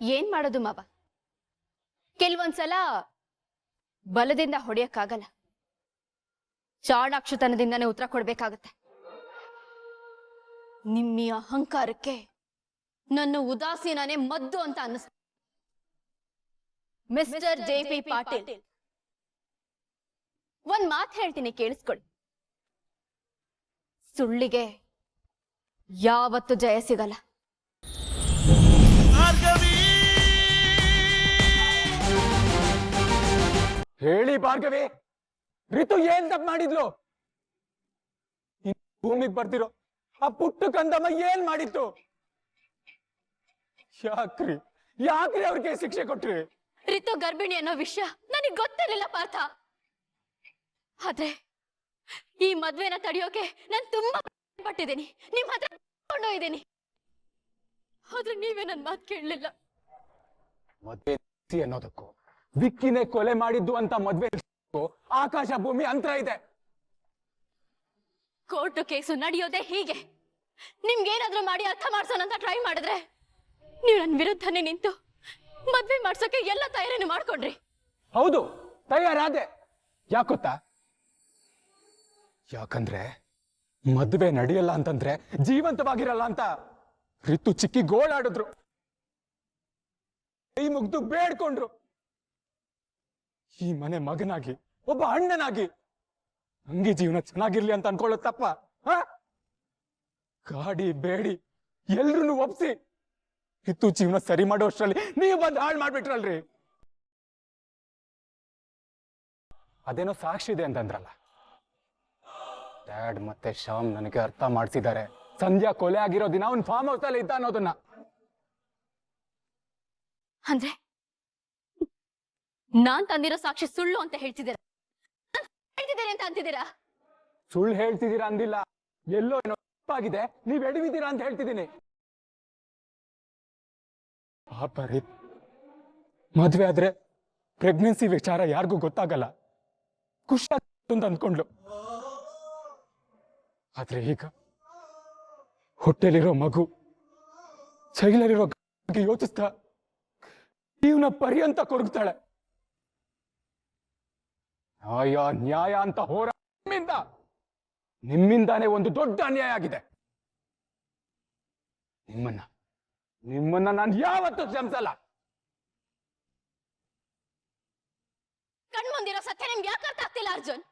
ಏನ್ ಮಾಡೋದು ಮಾವ? ಕೆಲವೊಂದ್ಸಲ ಬಲದಿಂದ ಹೊಡೆಯಕ್ಕಾಗಲ್ಲ, ಚಾಣಾಕ್ಷತನದಿಂದನೇ ಉತ್ತರ ಕೊಡ್ಬೇಕಾಗತ್ತೆ. ನಿಮ್ಮಿ ಅಹಂಕಾರಕ್ಕೆ ನನ್ನ ಉದಾಸೀನನೇ ಮದ್ದು ಅಂತ ಅನ್ನಿಸ್ತು. Mister JP. ಪಾಟೀಲ್, ಒಂದ್ ಮಾತು ಹೇಳ್ತೀನಿ, ಕೇಳಿಸ್ಕೊಳ್ಳಿ. ಸುಳ್ಳಿಗೆ ಯಾವತ್ತು ಜಯ ಸಿಗಲ್ಲ. ಹೇಳಿ ಭಾರ್ಗವಿ, ರಿತು ಏನ್ ತಪ್ಪು ಮಾಡಿದ್ಲು? ಭೂಮಿಗೆ ಬರ್ತಿರೋ ಆ ಪುಟ್ಟ ಕಂದಮ್ಮ ಏನ್ ಮಾಡಿತ್ತು? ಯಾಕ್ರಿ ಅವ್ರಿಗೆ ಶಿಕ್ಷೆ ಕೊಟ್ರಿ? ರಿತು ಗರ್ಭಿಣಿ ಅನ್ನೋ ವಿಷಯ ನನಗೆ ಗೊತ್ತಿರಲಿಲ್ಲ ಪಾರ್ಥ. ಆದ್ರೆ ಈ ಮದ್ವೆನ ತಡೆಯೋಕೆ ನಾನು ತುಂಬಾ ಪಟ್ಟಿದ್ದೀನಿ, ನಿಮ್ ಹತ್ರ ಕೊಂಡೊಯ್ದೀನಿ. ಆದ್ರೆ ನೀವೇ ನನ್ ಮಾತು ಕೇಳಲಿಲ್ಲ. ಮದ್ವೆ ಅನ್ನೋದಕ್ಕೂ ವಿಕ್ಕಿನೇ ಕೊಲೆ ಮಾಡಿದ್ದು ಅಂತ ಮದ್ವೆ ಆಕಾಶ ಭೂಮಿ ಅಂತರ ಇದೆ. ಕೋರ್ಟು ಕೇಸು ನಡೆಯೋದೇ ಹೀಗೆ. ನಿಮ್ಗೇನಾದ್ರೂ ಮಾಡಿ ಅರ್ಥ ಮಾಡ್ಸೋಣಂತ ಟ್ರೈ ಮಾಡಿದ್ರೆ ನೀವು ನನ್ನ ವಿರುದ್ಧನೇ ನಿಂತು ಮದ್ವೆ ಮಾಡ್ಸೋಕೆ ಎಲ್ಲ ತಯಾರಿನೂ ಮಾಡ್ಕೊಂಡ್ರಿ. ಹೌದು, ತಯಾರಾದೆ. ಯಾಕೊತ್ತಾ? ಯಾಕಂದ್ರೆ ಮದ್ವೆ ನಡೆಯಲ್ಲ ಅಂತಂದ್ರೆ ಜೀವಂತವಾಗಿರಲ್ಲ ಅಂತ ರಿತು ಚಿಕ್ಕಿ ಗೋಳಾಡಿದ್ರು, ಕೈ ಮುಗ್ದು ಬೇಡ್ಕೊಂಡ್ರು. ಈ ಮನೆ ಮಗನಾಗಿ, ಒಬ್ಬ ಅಣ್ಣನಾಗಿ ಹಂಗೆ ಜೀವನ ಚೆನ್ನಾಗಿರ್ಲಿ ಅಂತ ಅನ್ಕೊಳ್ಳೋದು ತಪ್ಪ? ಗಾಡಿ ಬೇಡಿ ಎಲ್ರು ಒಪ್ಸಿ ರಿತು ಜೀವನ ಸರಿ ಮಾಡೋ ಅಷ್ಟರಲ್ಲಿ ನೀವು ಬಂದು ಹಾಳು ಮಾಡ್ಬಿಟ್ರಲ್ರಿ. ಅದೇನೋ ಸಾಕ್ಷಿ ಇದೆ ಅಂತಂದ್ರಲ್ಲ, ಡ್ಯಾಡ್ ಮತ್ತೆ ಶ್ಯಾಮ್ ನನಗೆ ಅರ್ಥ ಮಾಡಿಸಿದ್ದಾರೆ ಸಂಧ್ಯಾ ಕೊಲೆ ಆಗಿರೋ ದಿನ ಅವ್ನ್ ಫಾರ್ಮ್ ಹೌಸ್ ಅಲ್ಲಿ ಇದ್ದ ಅನ್ನೋದನ್ನ. ಅಂದ್ರೆ ನಾನ್ ತಂದಿರೋ ಸಾಕ್ಷಿ ಸುಳ್ಳು ಅಂತ ಹೇಳ್ತಿದ್ದೀರಾ ಅಂತ ಅಂತಿದ್ದೀರಾ? ಸುಳ್ಳು ಹೇಳ್ತಿದ್ದೀರಾ ಅಂದಿಲ್ಲ, ಎಲ್ಲೋ ಏನೋ ತಪ್ಪಾಗಿದೆ, ನೀವ್ ಎಡವಿದ್ದೀರಾ ಅಂತ ಹೇಳ್ತಿದ್ದೀನಿ. ಪಾಪ ರೀತ್, ಮದ್ವೆ ಆದ್ರೆ ಪ್ರೆಗ್ನೆನ್ಸಿ ವಿಚಾರ ಯಾರಿಗೂ ಗೊತ್ತಾಗಲ್ಲ, ಖುಷಿ ಅಂತ ಅಂದ್ಕೊಂಡ್ಲು. ಆದ್ರೆ ಈಗ ಹೊಟ್ಟೆಲಿರೋ ಮಗು, ಚೈಲಲ್ಲಿರೋ ಯೋಚಿಸ್ತಾ ಜೀವನ ಪರ್ಯಂತ ಕೊರಗ್ತಾಳೆ. ನ್ಯಾಯ ನ್ಯಾಯ ಅಂತ ಹೋರಾಟ ನಿಮ್ಮಿಂದಾನೇ ಒಂದು ದೊಡ್ಡ ಅನ್ಯಾಯ ಆಗಿದೆ. ನಿಮ್ಮನ್ನ ನಾನು ಯಾವತ್ತೂ ಕ್ಷಮಿಸಲ್ಲ. ಕಣ್ಮುಂದಿರೋ ಸತ್ಯ ನಿಮ್ಗೆ ಯಾಕೆ ಅರ್ಥ ಆಗ್ತಿಲ್ಲ ಅರ್ಜುನ್?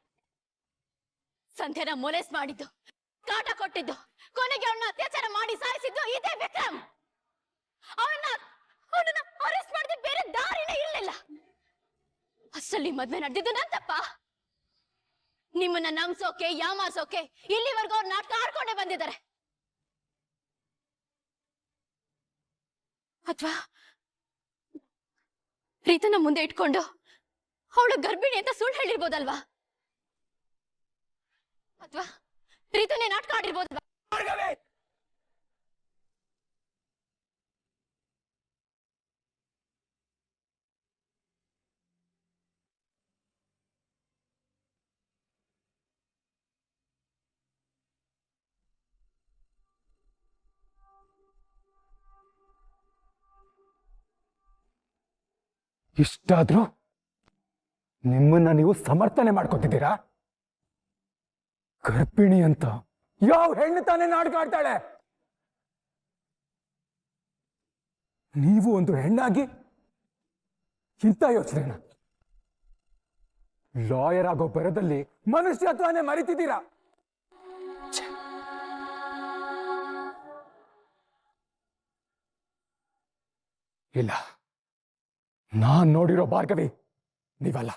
ಸಂಧ್ಯನ ಮೊಲೆಸ್ ಮಾಡಿದ್ದು, ಕಾಟ ಕೊಟ್ಟಿದ್ದು, ಕೊನೆಗೆ ಅವನ್ನ ಅತ್ಯಾಚಾರ ಮಾಡಿ ಸಾಯಿಸಿದ್ದು ಇದೇ ವಿಕ್ರಮ್. ಅವನನ್ನ ಅರೆಸ್ಟ್ ಮಾಡಿದ್ರೆ ಬೇರೆ ದಾರಿನೇ ಇರಲಿಲ್ಲ. ಅಷ್ಟಲ್ಲಿ ಮದ್ವೆ ನಡೆದಿದ್ದು ನನ್ ತಪ್ಪ? ನಿಮ್ಮನ್ನ ನಂಬಿಸೋಕೆ ಯಾಮಾರ್ಸೋಕೆ ಇಲ್ಲಿವರೆಗೂ ಅವ್ರು ನಾಟಕ ಆಡ್ಕೊಂಡೇ ಬಂದಿದ್ದಾರೆ. ಅಥವಾ ರೀತನ ಮುಂದೆ ಇಟ್ಕೊಂಡು ಅವಳು ಗರ್ಭಿಣಿ ಅಂತ ಸುಳ್ಳು ಹೇಳಿರ್ಬೋದಲ್ವಾ? ಅಥವಾ ರೀತನೇ ನಾಟಕ ಆಡಿರ್ಬೋದಲ್ವಾ? ಇಷ್ಟಾದ್ರೂ ನಿಮ್ಮನ್ನ ನೀವು ಸಮರ್ಥನೆ ಮಾಡ್ಕೊತಿದ್ದೀರಾ? ಗರ್ಭಿಣಿ ಅಂತ ಯಾವ ಹೆಣ್ಣು ತಾನೇ ನಾಟಕ ಆಡ್ತಾಳೆ? ನೀವು ಒಂದು ಹೆಣ್ಣಾಗಿ ಇಂಥ ಯೋಚನೆನ? ಲಾಯರ್ ಆಗೋ ಬರದಲ್ಲಿ ಮನುಷ್ಯತ್ವನೇ ಮರಿತಿದ್ದೀರಾ. ಇಲ್ಲ, ನಾನ್ ನೋಡಿರೋ ಭಾರ್ಗವಿ ನೀವಲ್ಲ.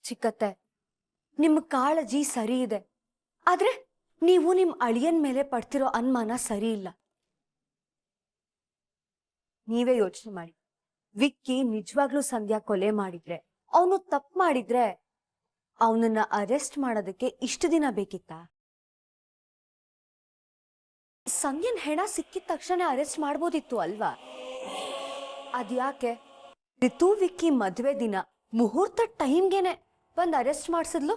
ಚಿಕ್ಕತ್ತೆ, ನಿಮ್ಮ ಕಾಳಜಿ ಸರಿ ಇದೆ, ಆದ್ರೆ ನೀವು ನಿಮ್ ಅಳಿಯನ್ ಮೇಲೆ ಪಡ್ತಿರೋ ಅನುಮಾನ ಸರಿ ಇಲ್ಲ. ನೀವೇ ಯೋಚನೆ ಮಾಡಿ, ವಿಕ್ಕಿ ನಿಜವಾಗ್ಲೂ ಸಂಧ್ಯಾ ಕೊಲೆ ಮಾಡಿದ್ರೆ, ಅವನು ತಪ್ಪು ಮಾಡಿದ್ರೆ ಅವನನ್ನ ಅರೆಸ್ಟ್ ಮಾಡೋದಕ್ಕೆ ಇಷ್ಟು ದಿನ ಬೇಕಿತ್ತಾ? ಸಂಧ್ಯನ್ ಹೆಣ ಸಿಕ್ಕಿದ ತಕ್ಷಣ ಅರೆಸ್ಟ್ ಮಾಡ್ಬೋದಿತ್ತು ಅಲ್ವಾ? ಅದ್ಯಾಕೆ ರಿತು ವಿಕ್ಕಿ ಮದ್ವೆ ದಿನ ಮುಹೂರ್ತ ಟೈಮ್ಗೆನೆ ಬಂದ್ ಅರೆಸ್ಟ್ ಮಾಡ್ಸಿದ್ಲು?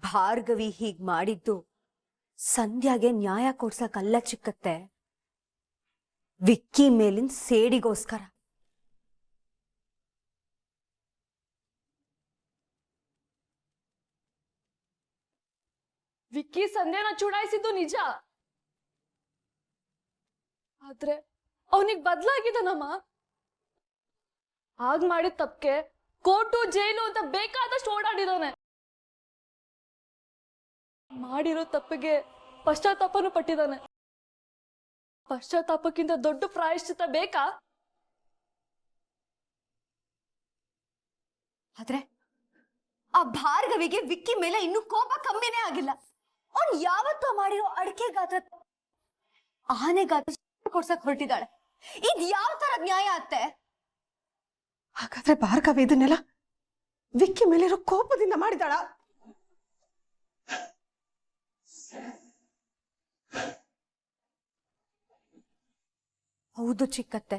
ಭಾರ್ಗವಿ ಹೀಗ್ ಮಾಡಿದ್ದು ಸಂಧ್ಯಾಗೆ ನ್ಯಾಯ ಕೊಡ್ಸಕ್ಕಲ್ಲ ಚಿಕ್ಕತ್ತೆ, ವಿಕ್ಕಿ ಮೇಲಿನ ಸೇಡಿಗೋಸ್ಕರ. ವಿಕ್ಕಿ ಸಂಧ್ಯಾನ ಚುಡಾಯಿಸಿದ್ದು ನಿಜ, ಆದ್ರೆ ಅವನಿಗೆ ಬದಲಾಗಿದ್ದಾನಮ್ಮ. ಆಗ ಮಾಡಿದ ತಪ್ಪಿಗೆ ಕೋರ್ಟು ಜೈಲು ಅಂತ ಬೇಕಾದಷ್ಟು ಓಡಾಡಿದಾನೆ. ಮಾಡಿರೋ ತಪ್ಪಿಗೆ ಪಶ್ಚಾತ್ತಾಪನೂ ಪಟ್ಟಿದ್ದಾನೆ. ಪಶ್ಚಾತ್ತಾಪಕ್ಕಿಂತ ದೊಡ್ಡ ಪ್ರಾಯಶ್ಚಿತ್ತ ಬೇಕಾ? ಆದ್ರೆ ಆ ಭಾರ್ಗವಿಗೆ ವಿಕ್ಕಿ ಮೇಲೆ ಇನ್ನೂ ಕೋಪ ಕಮ್ಮಿನೇ ಆಗಿಲ್ಲ. ಅವ್ನ್ ಯಾವತ್ತೋ ಮಾಡಿರೋ ಅಡಿಕೆ ಗಾತ್ರ ಆನೆ ಗಾತ್ರ ಕೊಡ್ಸಕ್ ಹೊರಟಿದ್ದಾಳೆ. ಇದ್ ಯಾವ ತರ ನ್ಯಾಯ ಅತ್ತೆ? ಹಾಗಾದ್ರೆ ಭಾರ್ಗವಿ ಇದನ್ನೆಲ್ಲ ವಿಕ್ಕಿ ಮೇಲಿರೋ ಕೋಪದಿಂದ ಮಾಡಿದಾಳ? ಹೌದು ಚಿಕ್ಕತ್ತೆ,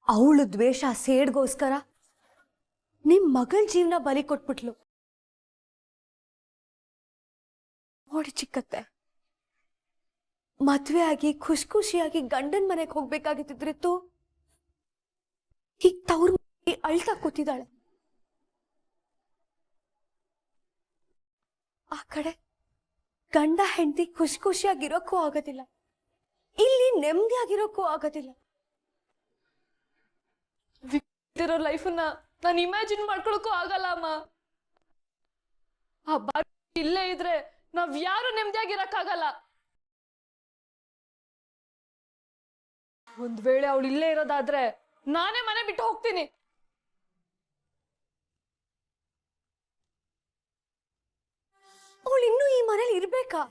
ಅವಳು ದ್ವೇಷ ಸೇಡ್ಗೋಸ್ಕರ ನಿಮ್ ಮಗಳ ಜೀವನ ಬಲಿ ಕೊಟ್ಬಿಟ್ಲು. ನೋಡಿ ಚಿಕ್ಕತ್ತೆ, ಮದ್ವೆ ಆಗಿ ಖುಷಿ ಖುಷಿಯಾಗಿ ಗಂಡನ್ ಮನೆಗೆ ಹೋಗ್ಬೇಕಾಗಿತ್ತಿದ್ರಿತ್ತು, ಈಗ ತವ್ರ ಅಳ್ತಾ ಕೂತಿದ್ದಾಳೆ. ಆ ಕಡೆ ಗಂಡ ಹೆಂಡತಿ ಖುಷಿ ಖುಷಿಯಾಗಿರೋಕ್ಕೂ ಆಗೋದಿಲ್ಲ, ಇಲ್ಲಿ ನೆಮ್ಮದಿಯಾಗಿರೋಕ್ಕೂ ಆಗೋದಿಲ್ಲ. ಇರೋ ಲೈಫನ್ನ ನಾನು ಇಮ್ಯಾಜಿನ್ ಮಾಡ್ಕೊಳಕ್ಕೂ ಆಗಲ್ಲ ಅಮ್ಮ. ಆ ಬಾರ್ ಇಲ್ಲೇ ಇದ್ರೆ ನಾವ್ ಯಾರು ನೆಮ್ಮದಿಯಾಗಿರಕ್ಕಾಗಲ್ಲ. ಒಂದ್ ವೇಳೆ ಅವಳು ಇಲ್ಲೇ ಇರೋದಾದ್ರೆ ನಾನೇ ಮನೆ ಬಿಟ್ಟು ಹೋಗ್ತೀನಿ. ಅವಳು ಇನ್ನೂ ಈ ಮನೇಲಿ ಇರ್ಬೇಕಾ?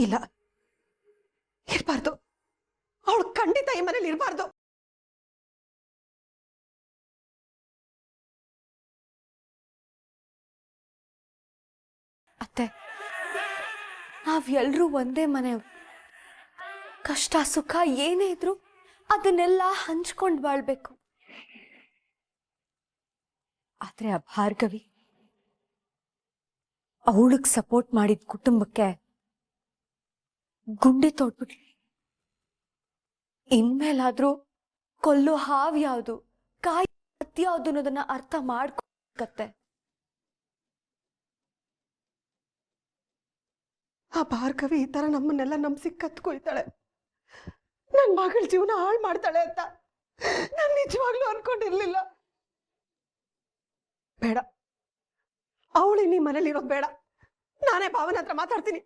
ಇಲ್ಲ, ಇರ್ಬಾರ್ದು. ಅವಳು ಖಂಡಿತ ಈ ಮನೇಲಿ ಇರ್ಬಾರ್ದು. ಅತ್ತೆ, ನಾವೆಲ್ಲರೂ ಒಂದೇ ಮನೆಯವ್ರು. ಕಷ್ಟ ಸುಖ ಏನೇ ಇದ್ರು ಅದನ್ನೆಲ್ಲ ಹಂಚ್ಕೊಂಡು ಬಾಳ್ಬೇಕು. ಆದ್ರೆ ಆ ಭಾರ್ಗವಿ ಅವಳಿಗೆ ಸಪೋರ್ಟ್ ಮಾಡಿದ ಕುಟುಂಬಕ್ಕೆ ಗುಂಡಿ ತೋಡ್ಬಿಟ್ಲಿ. ಇನ್ಮೇಲಾದ್ರೂ ಕೊಲ್ಲೋ ಹಾವು ಯಾವುದು, ಕಾಯಿ ಹತ್ತಿ ಯಾವುದು ಅನ್ನೋದನ್ನ ಅರ್ಥ ಮಾಡ್ಕೊತ್ತೆ. ಆ ಭಾರ್ಗವಿ ಈ ತರ ನಮ್ಮನ್ನೆಲ್ಲ ನಂಬಿಸಿ ಕತ್ಕೊಯ್ತಾಳೆ, ನನ್ ಮಗಳ ಜೀವನ ಹಾಳು ಮಾಡ್ತಾಳೆ ಅಂತ ನಾನು ನಿಜವಾಗ್ಲೂ ಅನ್ಕೊಂಡಿರ್ಲಿಲ್ಲ. ಬೇಡ, ಅವಳು ನೀ ಮನೇಲಿ ಇರೋದು ಬೇಡ. ನಾನೇ ಭಾವನ ಹತ್ರ ಮಾತಾಡ್ತೀನಿ.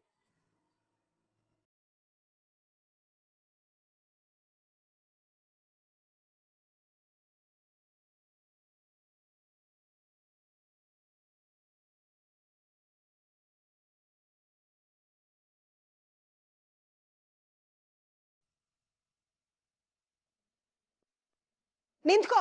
ನಿಂತ್ಕೋ.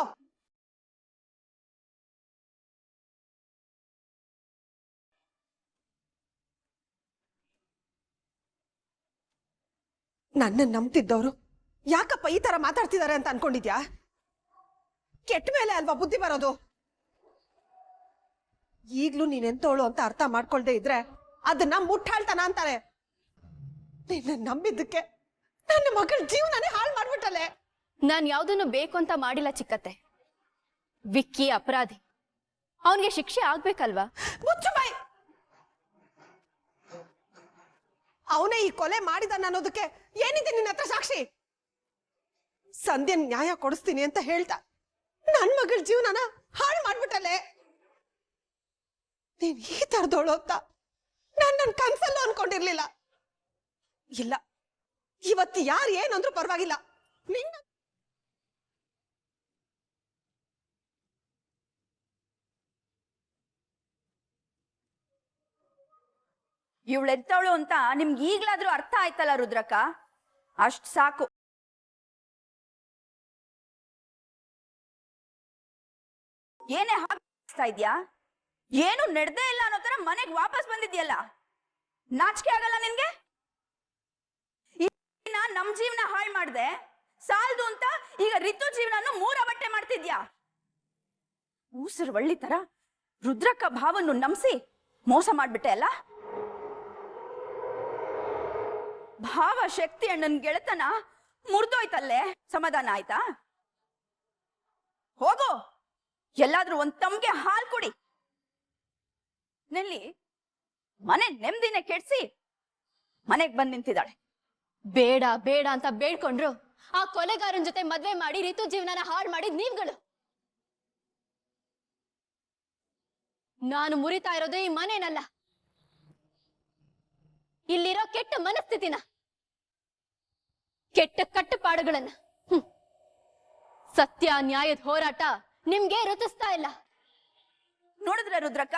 ನನ್ನ ನಂಬ್ತಿದ್ದವ್ರು ಯಾಕಪ್ಪ ಈ ತರ ಮಾತಾಡ್ತಿದ್ದಾರೆ ಅಂತ ಅನ್ಕೊಂಡಿದ್ಯಾ? ಕೆಟ್ಟ ಮೇಲೆ ಅಲ್ವಾ ಬುದ್ಧಿ ಬರೋದು. ಈಗ್ಲೂ ನೀನೆಂತೋಳು ಅಂತ ಅರ್ಥ ಮಾಡ್ಕೊಳ್ದೆ ಇದ್ರೆ ಅದನ್ನ ಮುಟ್ಟಾಳ್ತಾನ ಅಂತಾರೆ. ನಿನ್ನ ನಂಬಿದ್ದಕ್ಕೆ ನನ್ನ ಮಗಳ ಜೀವನನೇ ಹಾಳು ಮಾಡ್ಬಿಟ್ಟಲೆ. ನಾನ್ ಯಾವ್ದನ್ನು ಬೇಕು ಅಂತ ಮಾಡಿಲ್ಲ ಚಿಕ್ಕತ್ತೆ. ವಿಕ್ಕಿ ಅಪರಾಧಿ, ಅವನಿಗೆ ಶಿಕ್ಷೆ ಆಗ್ಬೇಕಲ್ವಾ? ಮುಚ್ಚು ಬಾಯ್. ಅವನೇ ಈ ಕೊಲೆ ಮಾಡಿದಾನ ಅನ್ನೋದಕ್ಕೆ ಏನಿದೆ ನಿನ್ನ ಹತ್ರ ಸಾಕ್ಷಿ? ಸಂಧ್ಯಾ ನ್ಯಾಯ ಕೊಡಿಸ್ತೀನಿ ಅಂತ ಹೇಳ್ತಾ ನನ್ ಮಗಳ ಜೀವನನ ಹಾಳು ಮಾಡ್ಬಿಟ್ಟಲೆ. ನೀನ್ ಈ ತರದೋಳು ಅಂತ ನನ್ನ ಕನ್ಸಲ್ಲೂ ಅನ್ಕೊಂಡಿರ್ಲಿಲ್ಲ. ಇಲ್ಲ, ಇವತ್ತು ಯಾರು ಏನಂದ್ರೂ ಪರವಾಗಿಲ್ಲ, ನಿನ್ನ ಇವಳೆತ್ತವಳು ಅಂತ ನಿಮ್ಗೆ ಈಗ್ಲಾದ್ರೂ ಅರ್ಥ ಆಯ್ತಲ್ಲ ರುದ್ರಕ್ಕ, ಅಷ್ಟ್ ಸಾಕು. ಏನೇ ಹಾಕ್ತಾ ಇದ್ಯಾ? ಏನು ನಡೆದೇ ಇಲ್ಲ ಅನ್ನೋ ತರ ಮನೆಗ್ ವಾಪಸ್ ಬಂದಿದ್ಯಲ್ಲ, ನಾಚಿಕೆ ಆಗಲ್ಲ ನಿನ್ಗೆ? ನಮ್ ಜೀವನ ಹಾಳು ಮಾಡ್ದೆ ಸಾಲ್ದು ಅಂತ ಈಗ ರಿತು ಜೀವನ ಮೂರ ಬಟ್ಟೆ ಮಾಡ್ತಿದ್ಯಾ. ಊಸರು ಒಳ್ಳಿ ತರ ರುದ್ರಕ್ಕ ಭಾವನ್ನು ನಂಬಿಸಿ ಮೋಸ ಮಾಡ್ಬಿಟ್ಟೆ ಅಲ್ಲ. ಭಾವ ಶಕ್ತಿ ಅಣ್ಣನ್ ಗೆಳೆತನ ಮುರಿದೋಯ್ತಲ್ಲೇ, ಸಮಾಧಾನ ಆಯ್ತಾ? ಹೋಗು, ಎಲ್ಲಾದ್ರೂ ಒಂದ್ ತಮ್ಗೆ ಹಾಲ್ ಕುಡಿ. ನೆಲ್ಲಿ ಮನೆ ನೆಮ್ಮದಿನೇ ಕೆಡ್ಸಿ ಮನೆಗ್ ಬಂದ್ ನಿಂತಿದ್ದಾಳೆ. ಬೇಡ ಬೇಡ ಅಂತ ಬೇಡ್ಕೊಂಡ್ರು ಆ ಕೊಲೆಗಾರನ್ ಜೊತೆ ಮದ್ವೆ ಮಾಡಿ ರಿತು ಜೀವನನ ಹಾಳು ಮಾಡಿದ್ ನೀವ್ಗಳು. ನಾನು ಮುರಿತಾ ಇರೋದು ಈ ಮನೇನಲ್ಲ, ಇಲ್ಲಿರೋ ಕೆಟ್ಟ ಮನಸ್ಥಿತಿನ, ಕೆಟ್ಟ ಕಟ್ಟುಪಾಡುಗಳನ್ನ. ಸತ್ಯ ನ್ಯಾಯದ ಹೋರಾಟ ನಿಮ್ಗೆ ರುಚಿಸ್ತಾ ಇಲ್ಲ. ನೋಡಿದ್ರ ರುದ್ರಕ್ಕ,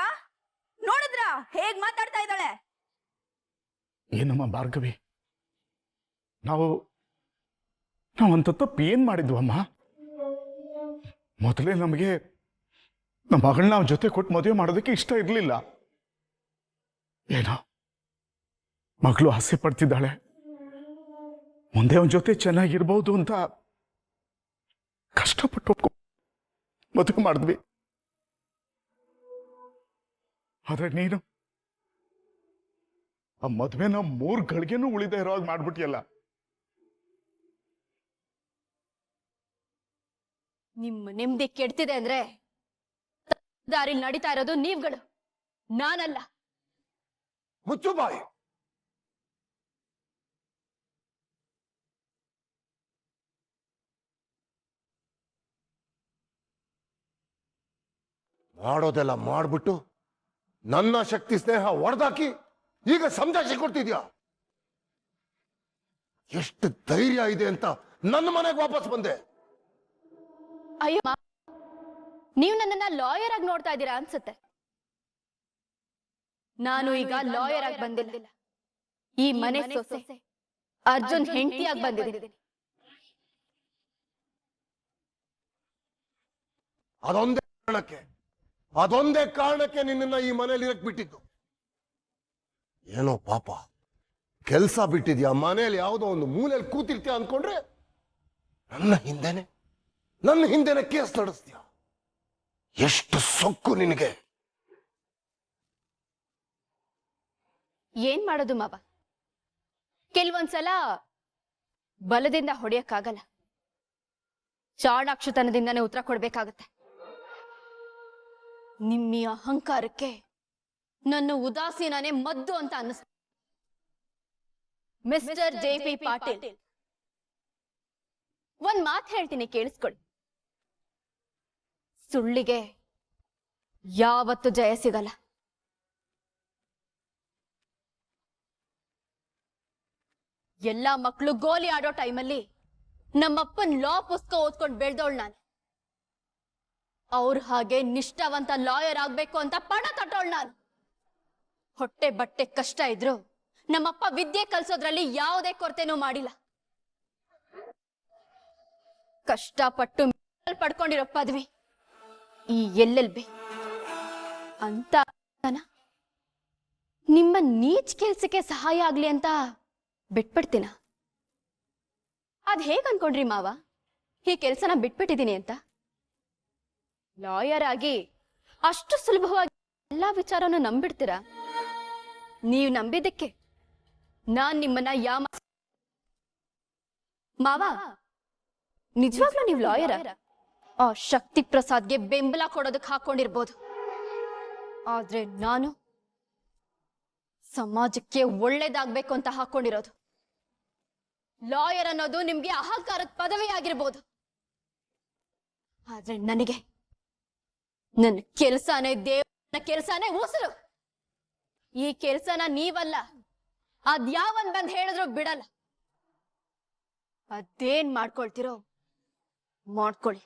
ನೋಡಿದ್ರ ಹೇಗ್ ಮಾತಾಡ್ತಾ ಇದ್ದಾಳೆ? ಏನಮ್ಮ ಭಾರ್ಗವಿ, ನಾವಂತ ತಪ್ಪು ಏನ್ ಮಾಡಿದ್ವಮ್ಮ? ಮೊದಲೇ ನಮಗೆ ನಮ್ಮ ಮಗಳನ್ನ ನಾವು ಜೊತೆ ಕೊಟ್ಟು ಮದುವೆ ಮಾಡೋದಕ್ಕೆ ಇಷ್ಟ ಇರಲಿಲ್ಲ. ಏನೋ ಮಗಳು ಆಸೆ ಪಡ್ತಿದ್ದಾಳೆ, ಮುಂದೆ ಅವನ ಜೊತೆ ಚೆನ್ನಾಗಿರ್ಬೋದು ಅಂತ ಕಷ್ಟಪಟ್ಟು ಮದುವೆ ಮಾಡಿದ್ವಿ. ಆದ್ರೆ ನೀನು ಆ ಮದುವೆನ 3 ಗಳಿಗೆನೂ ಉಳಿದ ಇರೋ ಹಾಗೆ ಮಾಡ್ಬಿಟ್ಟಿಯಲ್ಲ. ನಿಮ್ಮ ನೆಮ್ಮದಿ ಕೆಡ್ತಿದೆ ಅಂದ್ರೆ ದಾರಿಲಿ ನಡೀತಾ ಇರೋದು ನೀವ್ಗಳು, ನಾನಲ್ಲ. ಮುಚ್ಚು ಬಾಯಿ. ಮಾಡೋದೆಲ್ಲ ಮಾಡ್ಬಿಟ್ಟು ನನ್ನ ಶಕ್ತಿ ಸ್ನೇಹ ಒಡೆದಾಕಿ ಈಗ ಸಮಜಾಯಿಷಿ ಕೊಡ್ತಿದ್ಯಾ? ಎಷ್ಟು ಧೈರ್ಯ ಇದೆ ಅಂತ ನನ್ನ ಮನೆಗೆ ವಾಪಸ್ ಬಂದೆ. ಅಯ್ಯೋ, ನೀವು ನನ್ನನ್ನ ಲಾಯರ್ ಆಗಿ ನೋಡ್ತಾ ಇದ್ದೀರಾ ಅನ್ಸುತ್ತೆ. ನಾನು ಈಗ ಲಾಯರ್ ಆಗಿ ಬಂದಿಲ್ಲ, ಈ ಮನೆ ಸೊಸೆ ಅರ್ಜುನ್ ಹೆಂಡತಿಯಾಗಿ ಬಂದಿದ್ದೀನಿ. ಅದೊಂದೇ ಕಾರಣಕ್ಕೆ ನಿನ್ನನ್ನ ಈ ಮನೇಲಿ ಇರಕ್ ಬಿಟ್ಟಿದ್ದು. ಏನೋ ಪಾಪ ಕೆಲಸ ಬಿಟ್ಟಿದ್ಯಾ, ಮನೇಲಿ ಯಾವುದೋ ಒಂದು ಮೂಲೆಯಲ್ಲಿ ಕೂತಿರ್ತೀಯ ಅನ್ಕೊಂಡ್ರೆ ನನ್ನ ಹಿಂದೆನೆ ಕೇಸ್ ನಡೆಸ್ತೀಯ. ಎಷ್ಟು ಸೊಕ್ಕು ನಿನಗೆ! ಏನ್ ಮಾಡೋದು ಮಾವ, ಕೆಲವೊಂದ್ಸಲ ಬಲದಿಂದ ಹೊಡೆಯಕ್ಕಾಗಲ್ಲ, ಚಾಣಾಕ್ಷತನದಿಂದಾನೇ ಉತ್ತರ ಕೊಡ್ಬೇಕಾಗತ್ತೆ. ನಿಮ್ಮಿ ಅಹಂಕಾರಕ್ಕೆ ನನ್ನ ಉದಾಸೀನನೇ ಮದ್ದು ಅಂತ ಅನ್ನಿಸ್ತು. ಮಿಸ್ಟರ್ JP ಪಾಟೀಲ್, ಒಂದ್ ಮಾತು ಹೇಳ್ತೀನಿ ಕೇಳಿಸ್ಕೊಳ್ಳಿ. ಸುಳ್ಳಿಗೆ ಯಾವತ್ತು ಜಯ ಸಿಗಲ್ಲ. ಎಲ್ಲಾ ಮಕ್ಕಳು ಗೋಲಿ ಆಡೋ ಟೈಮಲ್ಲಿ ನಮ್ಮಪ್ಪನ್ ಲಾ ಪುಸ್ತಕ ಓದ್ಕೊಂಡು ಬೆಳ್ದವಳು ನಾನು. ಅವ್ರ ಹಾಗೆ ನಿಷ್ಠಾವಂತ ಲಾಯರ್ ಆಗ್ಬೇಕು ಅಂತ ಪಣ ತಟ್ಟೋಳು ನಾನು. ಹೊಟ್ಟೆ ಬಟ್ಟೆ ಕಷ್ಟ ಇದ್ರು ನಮ್ಮಪ್ಪ ವಿದ್ಯೆ ಕಲ್ಸೋದ್ರಲ್ಲಿ ಯಾವುದೇ ಕೊರತೆನೂ ಮಾಡಿಲ್ಲ. ಕಷ್ಟಪಟ್ಟು ಪಡ್ಕೊಂಡಿರೋ ಪದವಿ ಈ LLB ಅಂತ ನಿಮ್ಮ ನೀಚ್ ಕೆಲ್ಸಕ್ಕೆ ಸಹಾಯ ಆಗ್ಲಿ ಅಂತ ಬಿಟ್ಬಿಡ್ತೀನ? ಅದ್ ಹೇಗ್ ಅನ್ಕೊಂಡ್ರಿ ಮಾವ ಈ ಕೆಲ್ಸನ ಬಿಟ್ಬಿಟ್ಟಿದೀನಿ ಅಂತ? ಲಾಯರ್ ಆಗಿ ಅಷ್ಟು ಸುಲಭವಾಗಿ ಎಲ್ಲಾ ವಿಚಾರನೂ ನಂಬಿಡ್ತೀರಾ? ನೀವ್ ನಂಬಿದ್ದಕ್ಕೆ ನಾನ್ ನಿಮ್ಮನ್ನ ಮಾವ, ನಿಜವಾಗ್ಲೂ ನೀವ್ ಲಾಯರ? ಆ ಶಕ್ತಿ ಪ್ರಸಾದ್ಗೆ ಬೆಂಬಲ ಕೊಡೋದಕ್ಕೆ ಹಾಕೊಂಡಿರ್ಬೋದು, ಆದ್ರೆ ನಾನು ಸಮಾಜಕ್ಕೆ ಒಳ್ಳೇದಾಗ್ಬೇಕು ಅಂತ ಹಾಕೊಂಡಿರೋದು. ಲಾಯರ್ ಅನ್ನೋದು ನಿಮ್ಗೆ ಅಹಂಕಾರದ ಪದವಿ ಆಗಿರ್ಬೋದು, ಆದ್ರೆ ನನಗೆ ನನ್ನ ಕೆಲ್ಸನೇ ದೇವರ ಕೆಲ್ಸನೇ ಉಸಿರು. ಈ ಕೆಲ್ಸನ ನೀವಲ್ಲ, ಅದ್ಯಾವನ್ ಬಂದ್ ಹೇಳಿದ್ರು ಬಿಡಲ್ಲ. ಅದೇನ್ ಮಾಡ್ಕೊಳ್ತಿರೋ ಮಾಡ್ಕೊಳ್ಳಿ.